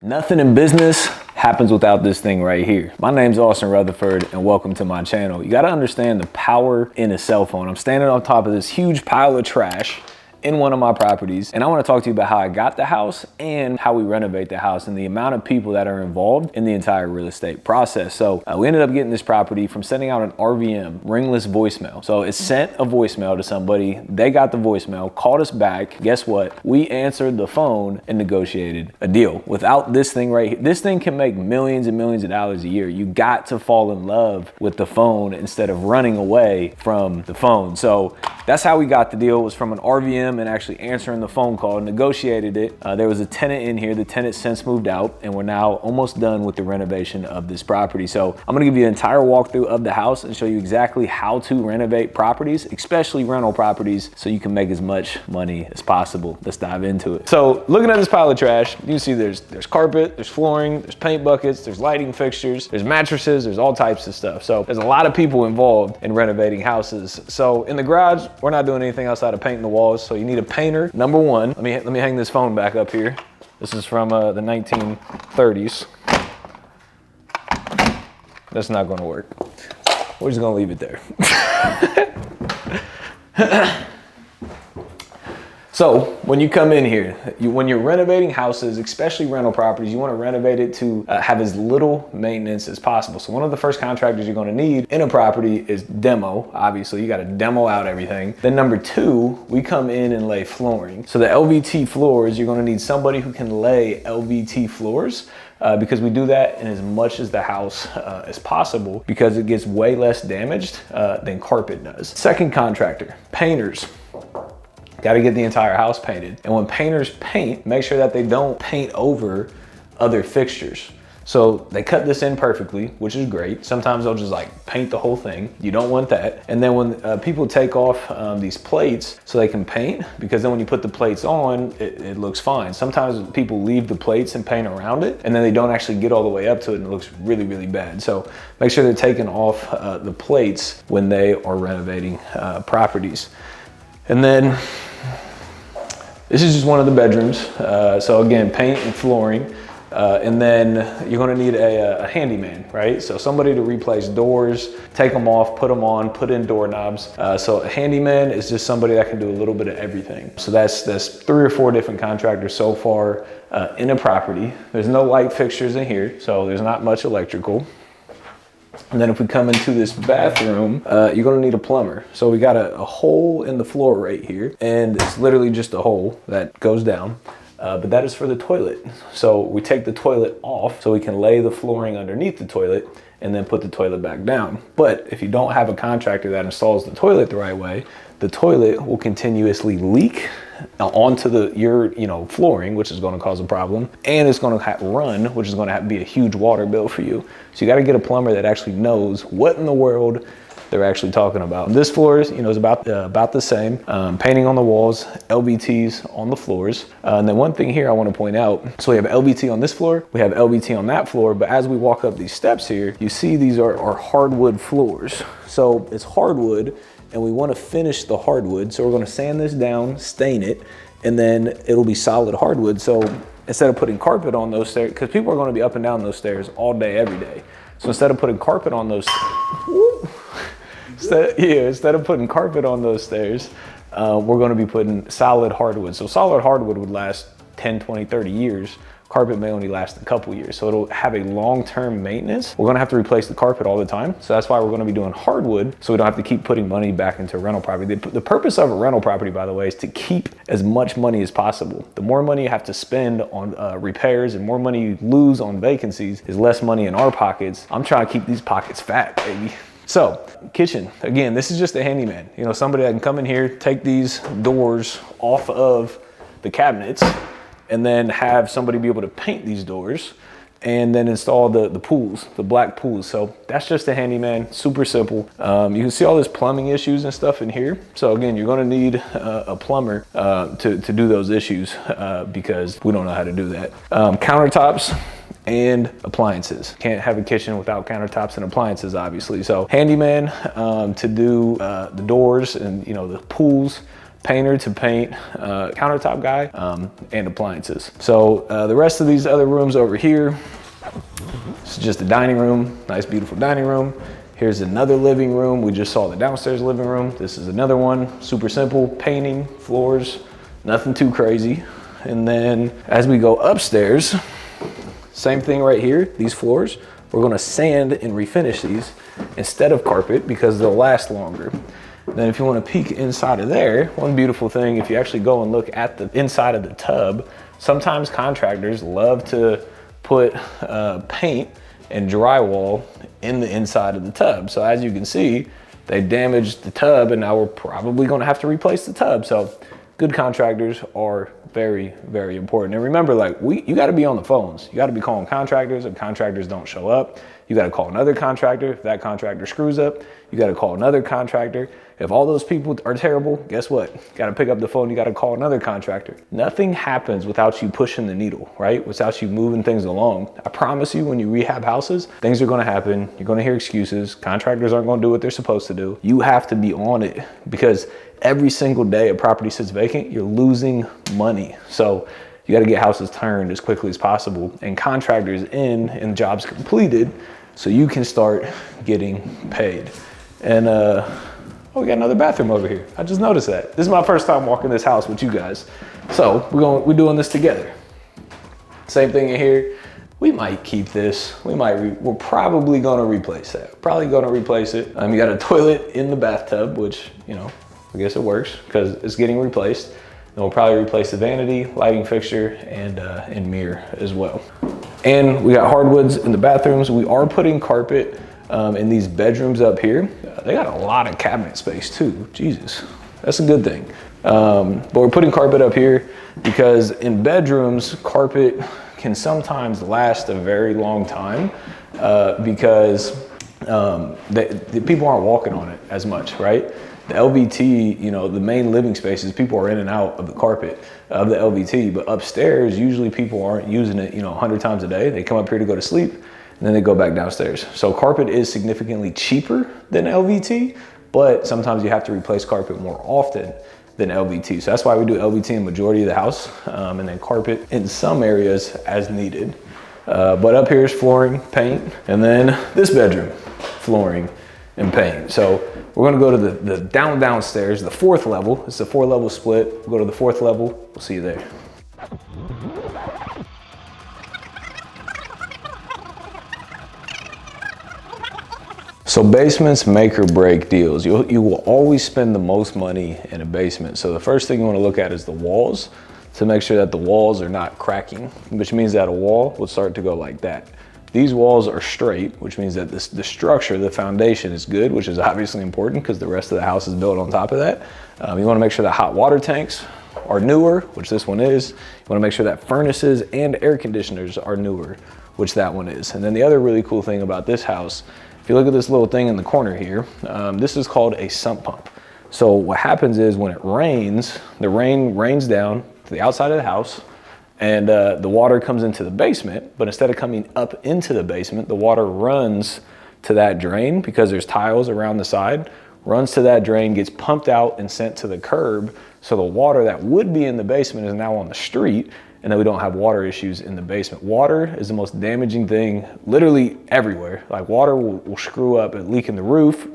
Nothing in business happens without this thing right here. My name's Austin Rutherford and welcome to my channel. You gotta understand the power in a cell phone. I'm standing on top of this huge pile of trash in one of my properties, and I want to talk to you about how I got the house and how we renovate the house and the amount of people that are involved in the entire real estate process. So we ended up getting this property from sending out an RVM, ringless voicemail. So it sent a voicemail to somebody, they got the voicemail, called us back. Guess what? We answered the phone and negotiated a deal. Without this thing right here, this thing can make millions and millions of dollars a year. You got to fall in love with the phone instead of running away from the phone. So that's how we got the deal. It was from an RVM and actually answering the phone call, negotiated it. There was a tenant in here. The tenant since moved out, and we're now almost done with the renovation of this property. So I'm gonna give you an entire walkthrough of the house and show you exactly how to renovate properties, especially rental properties, so you can make as much money as possible. Let's dive into it. So looking at this pile of trash, you can see there's carpet, there's flooring, there's paint buckets, there's lighting fixtures, there's mattresses, there's all types of stuff. So there's a lot of people involved in renovating houses. So in the garage, we're not doing anything outside of painting the walls. So you need a painter, number one. Let me hang this phone back up here. This is from the 1930s. That's not gonna work. We're just gonna leave it there. So when you come in here, when you're renovating houses, especially rental properties, you want to renovate it to have as little maintenance as possible. So one of the first contractors you're going to need in a property is demo. Obviously, you got to demo out everything. Then number two, we come in and lay flooring. So the LVT floors, you're going to need somebody who can lay LVT floors. Because we do that in as much as the house as possible, because it gets way less damaged than carpet does. Second contractor, painters. Got to get the entire house painted. And when painters paint, make sure that they don't paint over other fixtures. So they cut this in perfectly, which is great. Sometimes they'll just like paint the whole thing. You don't want that. And then when people take off these plates so they can paint, because then when you put the plates on, it looks fine. Sometimes people leave the plates and paint around it, and then they don't actually get all the way up to it, and it looks really, really bad. So make sure they're taking off the plates when they are renovating properties. And then this is just one of the bedrooms. So again, paint and flooring. And then you're gonna need a handyman, right? So somebody to replace doors, take them off, put them on, put in doorknobs. So a handyman is just somebody that can do a little bit of everything. So that's 3 or 4 different contractors so far in a property. There's no light fixtures in here, so there's not much electrical. And then if we come into this bathroom, you're gonna need a plumber. So we got a hole in the floor right here, and it's literally just a hole that goes down. But that is for the toilet. So we take the toilet off so we can lay the flooring underneath the toilet and then put the toilet back down. But if you don't have a contractor that installs the toilet the right way, the toilet will continuously leak onto your flooring, which is going to cause a problem, and it's going to run, which is going to be a huge water bill for you. So you got to get a plumber that actually knows what in the world they're actually talking about. This floor is, is about the same. Painting on the walls, LVTs on the floors. And then one thing here I want to point out, so we have LVT on this floor, we have LVT on that floor, but as we walk up these steps here, you see these are hardwood floors. So it's hardwood, and we want to finish the hardwood. So we're going to sand this down, stain it, and then it'll be solid hardwood. So instead of putting carpet on those stairs, because people are going to be up and down those stairs all day, every day. So instead of putting carpet on those, instead of putting carpet on those stairs, we're going to be putting solid hardwood. So solid hardwood would last 10, 20, 30 years. Carpet may only last a couple years. So it'll have a long-term maintenance. We're gonna have to replace the carpet all the time. So that's why we're gonna be doing hardwood, so we don't have to keep putting money back into a rental property. The purpose of a rental property, by the way, is to keep as much money as possible. The more money you have to spend on repairs and more money you lose on vacancies is less money in our pockets. I'm trying to keep these pockets fat, baby. So, kitchen, again, this is just a handyman. Somebody that can come in here, take these doors off of the cabinets, and then have somebody be able to paint these doors and then install the pools, the black pools. So that's just a handyman, super simple. You can see all this plumbing issues and stuff in here. So again, you're gonna need a plumber to do those issues because we don't know how to do that. Countertops and appliances. Can't have a kitchen without countertops and appliances, obviously. So handyman to do the doors and the pools. painter to paint, countertop guy, and appliances. So the rest of these other rooms over here, it's just a dining room, nice beautiful dining room. Here's another living room. We just saw the downstairs living room. This is another one, super simple, painting, floors, nothing too crazy. And then as we go upstairs, same thing right here, these floors, we're gonna sand and refinish these instead of carpet because they'll last longer. Then if you wanna peek inside of there, one beautiful thing, if you actually go and look at the inside of the tub, sometimes contractors love to put paint and drywall in the inside of the tub. So as you can see, they damaged the tub and now we're probably gonna have to replace the tub. So good contractors are very, very important. And remember, like you gotta be on the phones. You gotta be calling contractors if contractors don't show up. You gotta call another contractor if that contractor screws up. You gotta call another contractor. If all those people are terrible, guess what? You gotta pick up the phone, you gotta call another contractor. Nothing happens without you pushing the needle, right? Without you moving things along. I promise you, when you rehab houses, things are gonna happen. You're gonna hear excuses. Contractors aren't gonna do what they're supposed to do. You have to be on it because every single day a property sits vacant, you're losing money. So you gotta get houses turned as quickly as possible and contractors in and jobs completed so you can start getting paid. And oh, we got another bathroom over here. I just noticed that. This is my first time walking this house with you guys. So we're doing this together. Same thing in here. We might keep this. We're probably gonna replace that. Probably gonna replace it. You got a toilet in the bathtub, which, you know, I guess it works because it's getting replaced. And we'll probably replace the vanity, lighting fixture, and mirror as well. And we got hardwoods in the bathrooms. We are putting carpet in these bedrooms up here. They got a lot of cabinet space too. Jesus, that's a good thing. But we're putting carpet up here because in bedrooms, carpet can sometimes last a very long time because the people aren't walking on it as much, right? The LVT, you know, the main living spaces, people are in and out of the carpet of the LVT, but upstairs, usually people aren't using it, you know, 100 times a day. They come up here to go to sleep and then they go back downstairs. So carpet is significantly cheaper than LVT, but sometimes you have to replace carpet more often than LVT. So that's why we do LVT in the majority of the house, and then carpet in some areas as needed. But up here is flooring, paint, and then this bedroom, flooring and paint. So we're gonna go to the downstairs, the 4th level. It's a 4-level split. We'll go to the 4th level. We'll see you there. So basements make or break deals. You will always spend the most money in a basement. So the first thing you want to look at is the walls to make sure that the walls are not cracking, which means that a wall will start to go like that. These walls are straight, which means that the structure, the foundation is good, which is obviously important because the rest of the house is built on top of that. You want to make sure that hot water tanks are newer, which this one is. You want to make sure that furnaces and air conditioners are newer, which that one is. And then the other really cool thing about this house, if you look at this little thing in the corner here, this is called a sump pump. So what happens is when it rains, the rain rains down to the outside of the house and the water comes into the basement, but instead of coming up into the basement, the water runs to that drain because there's tiles around the side, runs to that drain, gets pumped out and sent to the curb. So the water that would be in the basement is now on the street, and then we don't have water issues in the basement. Water is the most damaging thing literally everywhere. Like water will screw up and leak in the roof,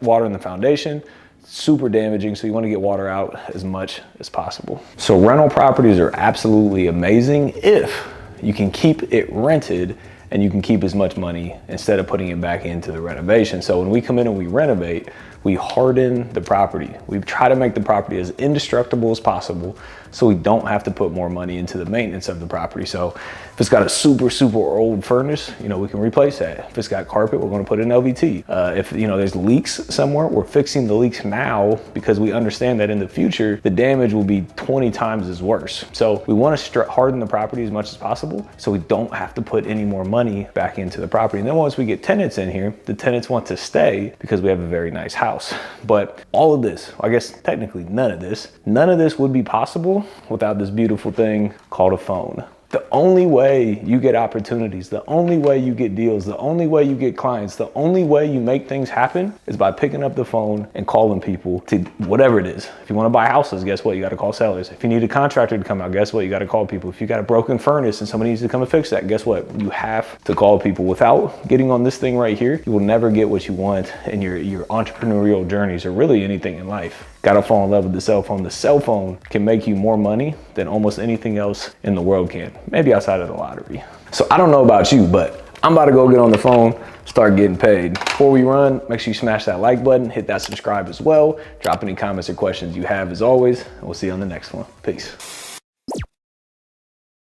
water in the foundation, super damaging. So you want to get water out as much as possible. So rental properties are absolutely amazing if you can keep it rented and you can keep as much money instead of putting it back into the renovation. So when we come in and we renovate, we harden the property. We try to make the property as indestructible as possible so we don't have to put more money into the maintenance of the property. So if it's got a super, super old furnace, you know, we can replace that. If it's got carpet, we're gonna put in LVT. If, you know, there's leaks somewhere, we're fixing the leaks now because we understand that in the future, the damage will be 20 times as worse. So we wanna harden the property as much as possible so we don't have to put any more money back into the property. And then once we get tenants in here, the tenants want to stay because we have a very nice house. But all of this, I guess technically none of this would be possible without this beautiful thing called a phone. The only way you get opportunities, the only way you get deals, the only way you get clients, the only way you make things happen is by picking up the phone and calling people to whatever it is. If you want to buy houses, guess what? You got to call sellers. If you need a contractor to come out, guess what? You got to call people. If you got a broken furnace and somebody needs to come and fix that, guess what? You have to call people. Without getting on this thing right here, you will never get what you want in your entrepreneurial journeys or really anything in life. Gotta fall in love with the cell phone. The cell phone can make you more money than almost anything else in the world can. Maybe outside of the lottery. So I don't know about you, but I'm about to go get on the phone, start getting paid. Before we run, make sure you smash that like button, hit that subscribe as well. Drop any comments or questions you have as always, and we'll see you on the next one. Peace.